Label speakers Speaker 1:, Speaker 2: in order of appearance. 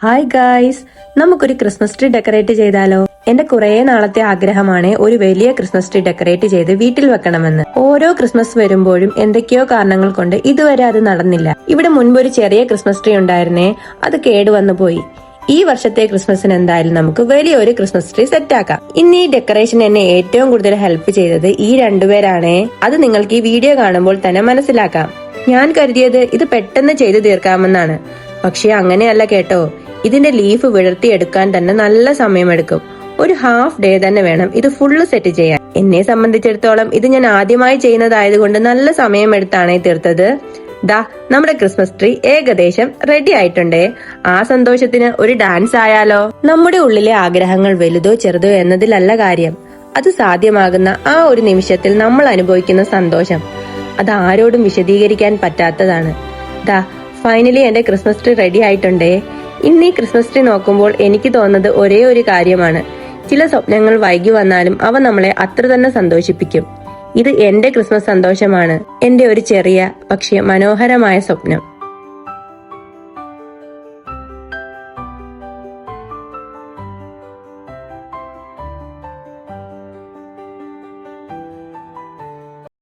Speaker 1: Hi guys, നമുക്കൊരു Christmas tree decorate ചെയ്താലോ? എന്റെ കുറെ നാളത്തെ ആഗ്രഹമാണ് ഒരു വലിയ ക്രിസ്മസ് ട്രീ ഡെക്കറേറ്റ് ചെയ്ത് വീട്ടിൽ വെക്കണമെന്ന്. ഓരോ ക്രിസ്മസ് വരുമ്പോഴും എന്തൊക്കെയോ കാരണങ്ങൾ കൊണ്ട് ഇതുവരെ അത് നടന്നില്ല. ഇവിടെ മുൻപൊരു ചെറിയ ക്രിസ്മസ് ട്രീ ഉണ്ടായിരുന്നേ, അത് കേടുവന്നു പോയി. ഈ വർഷത്തെ ക്രിസ്മസിന് എന്തായാലും നമുക്ക് വലിയൊരു ക്രിസ്മസ് ട്രീ സെറ്റ് ആക്കാം. ഇന്ന് ഈ ഡെക്കറേഷൻ എന്നെ ഏറ്റവും കൂടുതൽ ഹെൽപ്പ് ചെയ്തത് ഈ രണ്ടുപേരാണേ. അത് നിങ്ങൾക്ക് ഈ വീഡിയോ കാണുമ്പോൾ തന്നെ മനസ്സിലാക്കാം. ഞാൻ കരുതിയത് ഇത് പെട്ടെന്ന് ചെയ്തു തീർക്കാമെന്നാണ്, പക്ഷെ അങ്ങനെയല്ല കേട്ടോ. ഇതിന്റെ ലീഫ് വിടർത്തിയെടുക്കാൻ തന്നെ നല്ല സമയമെടുക്കും. ഒരു ഹാഫ് ഡേ തന്നെ വേണം ഇത് ഫുള്ള് സെറ്റ് ചെയ്യാൻ. എന്നെ സംബന്ധിച്ചിടത്തോളം ഇത് ഞാൻ ആദ്യമായി ചെയ്യുന്നതായതുകൊണ്ട് നല്ല സമയമെടുത്താണ് തീർത്തത്. ദാ നമ്മുടെ ക്രിസ്മസ് ട്രീ ഏകദേശം റെഡി ആയിട്ടുണ്ടേ. ആ സന്തോഷത്തിന് ഒരു ഡാൻസ് ആയാലോ? നമ്മുടെ ഉള്ളിലെ ആഗ്രഹങ്ങൾ വലുതോ ചെറുതോ എന്നതിലല്ല കാര്യം, അത് സാധ്യമാകുന്ന ആ ഒരു നിമിഷത്തിൽ നമ്മൾ അനുഭവിക്കുന്ന സന്തോഷം അത് ആരോടും വിശദീകരിക്കാൻ പറ്റാത്തതാണ്. ദാ ഫൈനലി എന്റെ ക്രിസ്മസ് ട്രീ റെഡി ആയിട്ടുണ്ടേ. ഇന്ന് ഈ ക്രിസ്മസ് ട്രീ നോക്കുമ്പോൾ എനിക്ക് തോന്നുന്നത് ഒരേ ഒരു കാര്യമാണ്, ചില സ്വപ്നങ്ങൾ വൈകി വന്നാലും അവ നമ്മളെ അത്ര തന്നെ സന്തോഷിപ്പിക്കും. ഇത് എന്റെ ക്രിസ്മസ് സന്തോഷമാണ്, എന്റെ ഒരു ചെറിയ പക്ഷേ മനോഹരമായ സ്വപ്നം.